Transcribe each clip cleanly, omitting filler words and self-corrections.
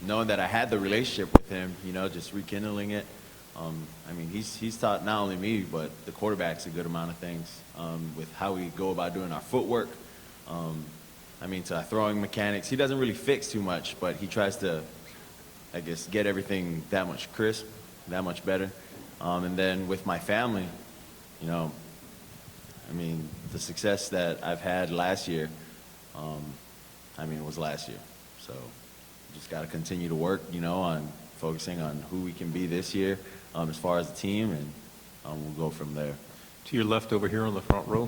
knowing that I had the relationship with him, just rekindling it. I mean, he's taught not only me, but the quarterbacks a good amount of things with how we go about doing our footwork. I mean, to our throwing mechanics. He doesn't really fix too much, but he tries to, I guess, get everything that much crisp, that much better. And then with my family, I mean, the success that I've had last year, I mean, it was last year. So just got to continue to work, on focusing on who we can be this year as far as the team, and we'll go from there. To your left over here on the front row.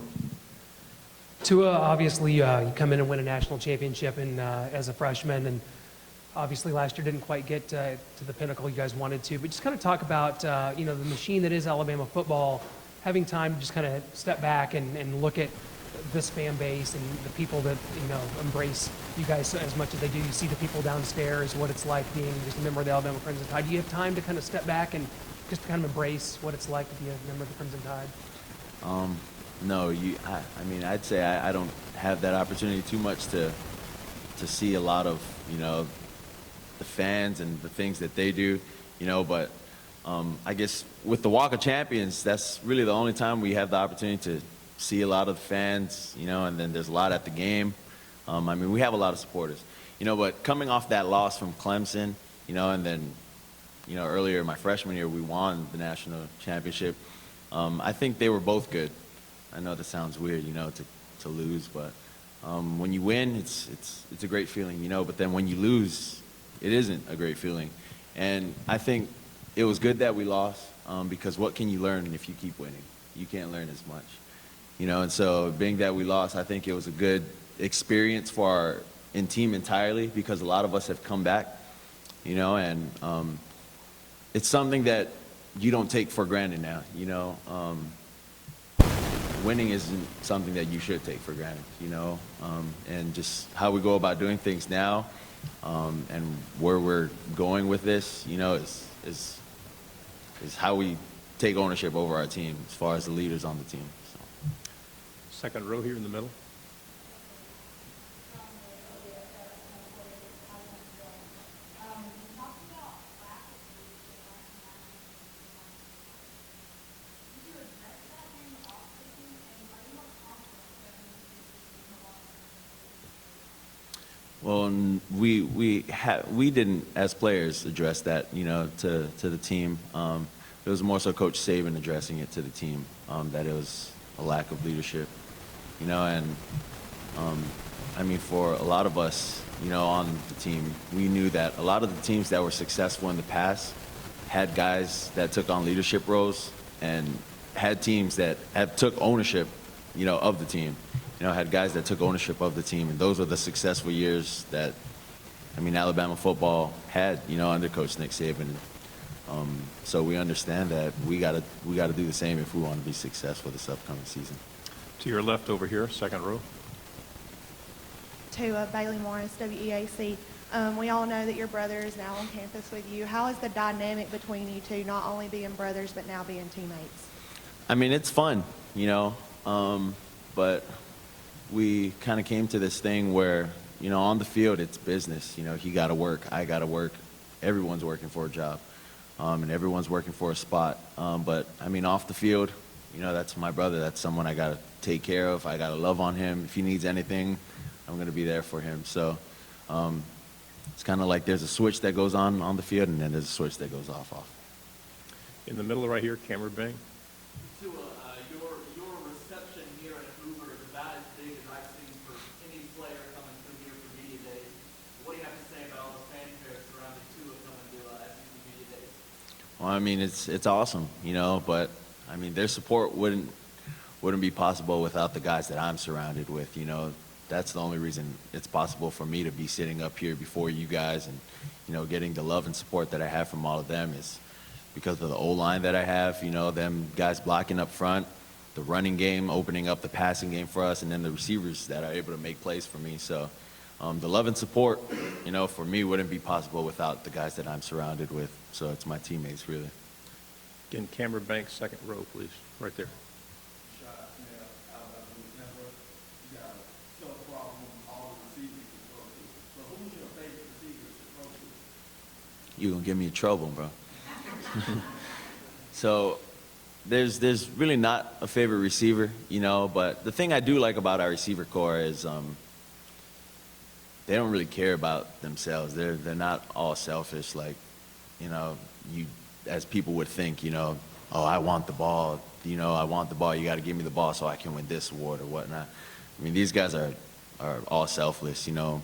Tua, obviously, you come in and win a national championship as a freshman, and obviously last year didn't quite get to the pinnacle you guys wanted to. But just kind of talk about, the machine that is Alabama football, having time to just kind of step back and look at this fan base and the people that, embrace you guys as much as they do. You see the people downstairs, what it's like being just a member of the Alabama Crimson Tide. Do you have time to kind of step back and just kind of embrace what it's like to be a member of the Crimson Tide? No, I mean, I'd say I don't have that opportunity too much to see a lot of, the fans and the things that they do, but I guess with the Walk of Champions, that's really the only time we have the opportunity to see a lot of the fans, and then there's a lot at the game. I mean, we have a lot of supporters, but coming off that loss from Clemson, and then, earlier my freshman year, we won the national championship. I think they were both good. I know that sounds weird, to lose, but when you win, it's a great feeling, but then when you lose, it isn't a great feeling. And I think it was good that we lost because what can you learn if you keep winning? You can't learn as much, and so being that we lost, I think it was a good experience for our team entirely because a lot of us have come back, and it's something that you don't take for granted now, winning isn't something that you should take for granted, and just how we go about doing things now and where we're going with this, is how we take ownership over our team as far as the leaders on the team. So. Second row here in the middle. Well, we didn't as players address that, to the team. It was more so Coach Saban addressing it to the team, that it was a lack of leadership, and I mean, for a lot of us, on the team, we knew that a lot of the teams that were successful in the past had guys that took on leadership roles and had teams that took ownership, of the team. Had guys that took ownership of the team, and those were the successful years that, Alabama football had, under Coach Nick Saban. So we understand that we gotta do the same if we want to be successful this upcoming season. To your left over here, second row. To Bailey Morris, WEAC. We all know that your brother is now on campus with you. How is the dynamic between you two, not only being brothers, but now being teammates? I mean, it's fun, but we kind of came to this thing where, on the field, it's business. He got to work, I got to work. Everyone's working for a job, and everyone's working for a spot. But, off the field, that's my brother. That's someone I got to take care of. I got to love on him. If he needs anything, I'm going to be there for him. So it's kind of like there's a switch that goes on the field, and then there's a switch that goes off. In the middle right here, Cameron Bang. Tua, your reception here at Hoover is about as big as I've seen for any player coming through here for media days. What do you have to say about all the fanfare surrounding Tua coming to SEC media days? Well, it's awesome, but their support wouldn't be possible without the guys that I'm surrounded with. That's the only reason it's possible for me to be sitting up here before you guys and getting the love and support that I have from all of them is because of the O-line that I have, them guys blocking up front, the running game, opening up the passing game for us, and then the receivers that are able to make plays for me. So the love and support, for me wouldn't be possible without the guys that I'm surrounded with. So it's my teammates, really. Again, Cameron Banks, second row, please, right there. you're going to get me in trouble, bro. So there's really not a favorite receiver, you know, but the thing I do like about our receiver core is they don't really care about themselves. They're not all selfish, like, you know, as people would think, you know, oh, I want the ball, you know, I want the ball, you got to give me the ball so I can win this award or whatnot. I mean, these guys are all selfless, you know.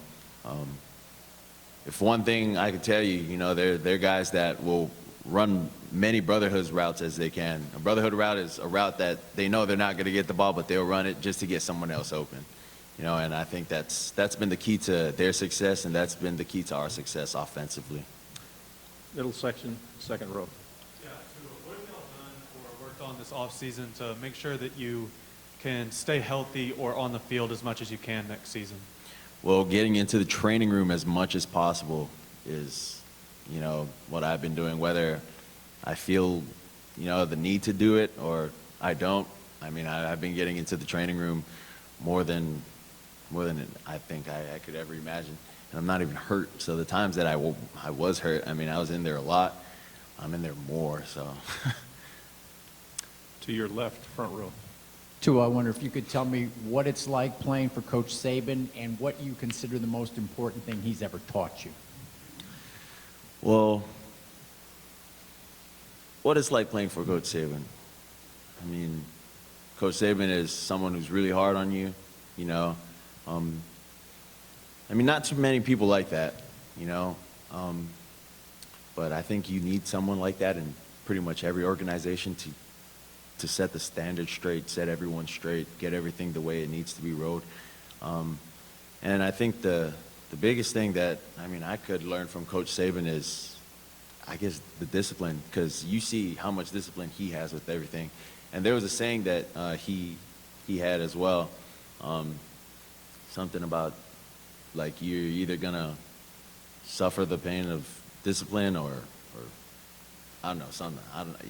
If one thing I could tell you, you know, they're guys that will run many brotherhood routes as they can. A brotherhood route is a route that they know they're not going to get the ball, but they'll run it just to get someone else open. You know, and I think that's been the key to their success, and that's been the key to our success offensively. Middle section, second row. Yeah, so what have y'all done or worked on this offseason to make sure that you can stay healthy or on the field as much as you can next season? Well, getting into the training room as much as possible is, you know, what I've been doing, whether I feel, you know, the need to do it or I don't. I mean, I've been getting into the training room more than I think I could ever imagine. And I'm not even hurt. So the times that I was hurt, I mean, I was in there a lot. I'm in there more, so. To your left, front row. Tua, I wonder if you could tell me what it's like playing for Coach Saban and what you consider the most important thing he's ever taught you. Well, what it's like playing for Coach Saban. I mean, Coach Saban is someone who's really hard on you, you know. I mean, not too many people like that, you know. But I think you need someone like that in pretty much every organization to set the standard straight, set everyone straight, get everything the way it needs to be rolled. And I think the biggest thing that, I mean, I could learn from Coach Saban is, I guess, the discipline, because you see how much discipline he has with everything. And there was a saying that he had as well, something about, like, you're either going to suffer the pain of discipline or I don't know, something.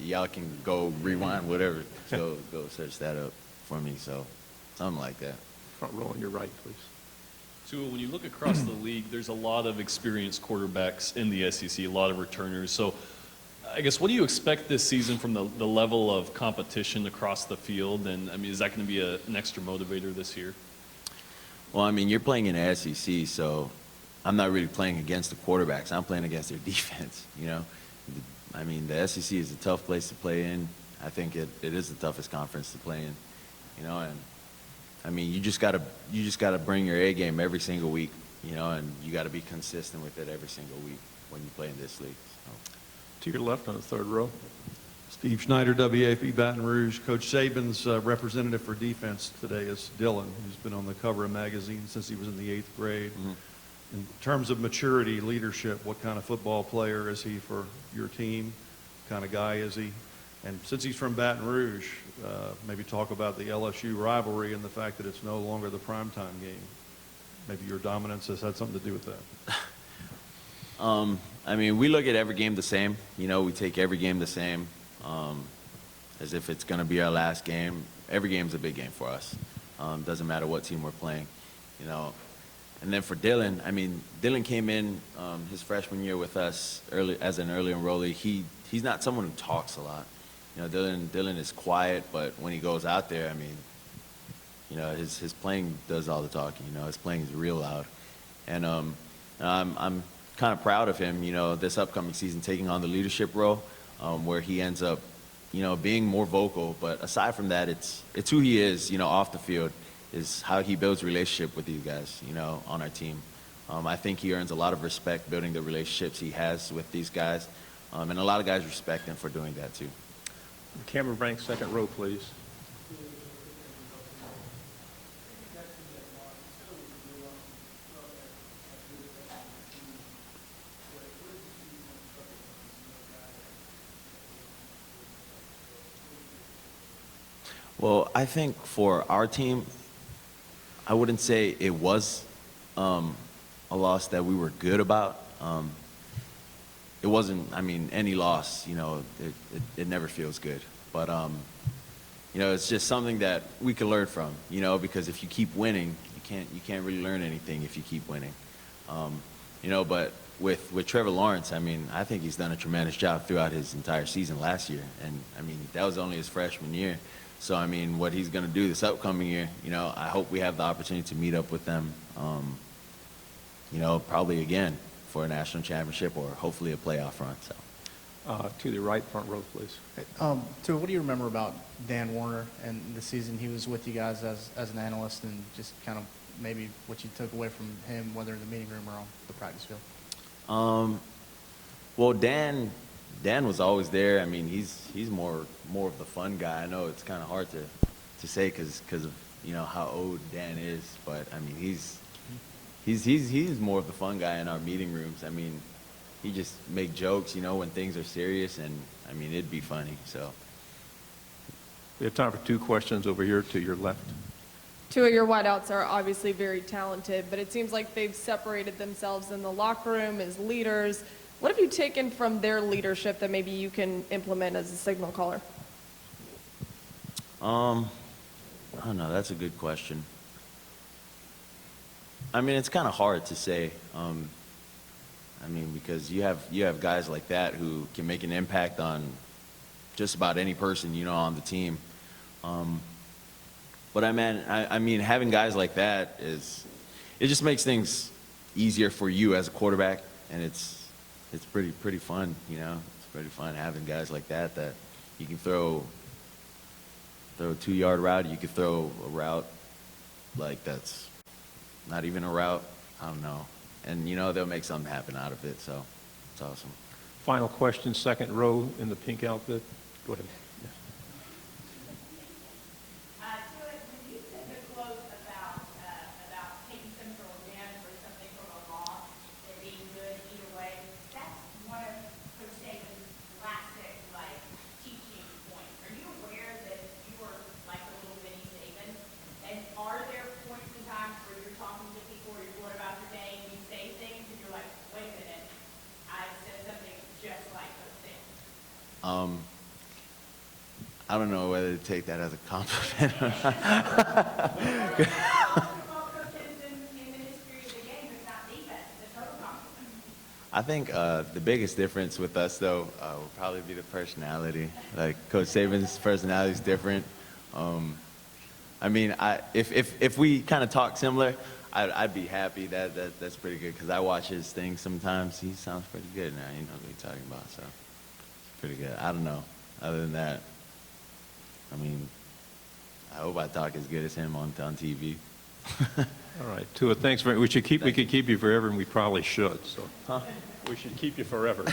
Y'all can go rewind, whatever. Go search that up for me. So something like that. Front row on your right, please. Tua, when you look across the league, there's a lot of experienced quarterbacks in the SEC, a lot of returners. So I guess, what do you expect this season from the level of competition across the field? And, I mean, is that going to be an extra motivator this year? Well, I mean, you're playing in the SEC, so I'm not really playing against the quarterbacks. I'm playing against their defense, you know. I mean, the SEC is a tough place to play in. I think it is the toughest conference to play in, you know. And I mean, you just gotta bring your A game every single week, you know, and you got to be consistent with it every single week when you play in this league. So. To your left on the third row. Steve Schneider, WAFB Baton Rouge. Coach Saban's representative for defense today is Dylan, who's been on the cover of magazines since he was in the 8th grade. Mm-hmm. In terms of maturity, leadership, what kind of football player is he for your team? What kind of guy is he? And since he's from Baton Rouge, maybe talk about the LSU rivalry and the fact that it's no longer the primetime game. Maybe your dominance has had something to do with that. I mean, we look at every game the same. You know, we take every game the same, as if it's going to be our last game. Every game's a big game for us. Doesn't matter what team we're playing, you know. And then for Dylan, I mean, Dylan came in his freshman year with us as an early enrollee. He's not someone who talks a lot. You know, Dylan is quiet, but when he goes out there, I mean, you know, his playing does all the talking. You know, his playing is real loud. And I'm kind of proud of him, you know, this upcoming season taking on the leadership role, where he ends up, you know, being more vocal. But aside from that, it's who he is, you know, off the field, is how he builds relationship with these guys, you know, on our team. I think he earns a lot of respect building the relationships he has with these guys, and a lot of guys respect him for doing that too. Camera bank, second row, please. Well, I think for our team, I wouldn't say it was a loss that we were good about. It wasn't, I mean, any loss, you know, it never feels good. But, you know, it's just something that we can learn from, you know, because if you keep winning, you can't really learn anything if you keep winning. you know, but with Trevor Lawrence, I mean, I think he's done a tremendous job throughout his entire season last year. And, I mean, that was only his freshman year. So, I mean, what he's going to do this upcoming year, you know, I hope we have the opportunity to meet up with them, you know, probably again for a national championship or hopefully a playoff run. So. To the right, front row, please. Tua, what do you remember about Dan Warner and the season he was with you guys as an analyst, and just kind of maybe what you took away from him, whether in the meeting room or on the practice field? Well, Dan was always there. I mean, he's more of the fun guy. I know it's kind of hard to say because of, you know, how old Dan is, but I mean, he's more of the fun guy in our meeting rooms. I mean, he just make jokes, you know, when things are serious, and I mean, it'd be funny. So We have time for 2 questions over here to your left. Two of your wideouts are obviously very talented, but it seems like they've separated themselves in the locker room as leaders. What have you taken from their leadership that maybe you can implement as a signal caller? I don't know. That's a good question. I mean, it's kind of hard to say. I mean, because you have guys like that who can make an impact on just about any person, you know, on the team. But I mean, having guys like that it just makes things easier for you as a quarterback, and it's pretty fun, you know. It's pretty fun having guys like that you can throw a 2-yard route. You could throw a route like that's not even a route. I don't know. And, you know, they'll make something happen out of it, so it's awesome. Final question, second row in the pink outfit. Go ahead. When you said the quote about taking Central again for something from a loss and being good either way, that's one of Coach Saban's classic, like, teaching points. Are you aware that you were like a little mini Saban? And are there points in time where you're talking to people or you're going about your day and you say things and you're like, wait a minute, I said something just like those things? I don't know whether to take that as a compliment or not. Football coaches in the history of the game, it's not defense, it's a total compliment. I think the biggest difference with us, though, will probably be the personality. Like, Coach Saban's personality is different. I mean, if we kind of talk similar, I'd be happy. That's pretty good, because I watch his things sometimes. He sounds pretty good now. He knows what he's talking about, so it's pretty good. I don't know. Other than that, I mean, I hope I talk as good as him on TV. All right, Tua, thanks very much. We could keep you forever, and we probably should. So we should keep you forever.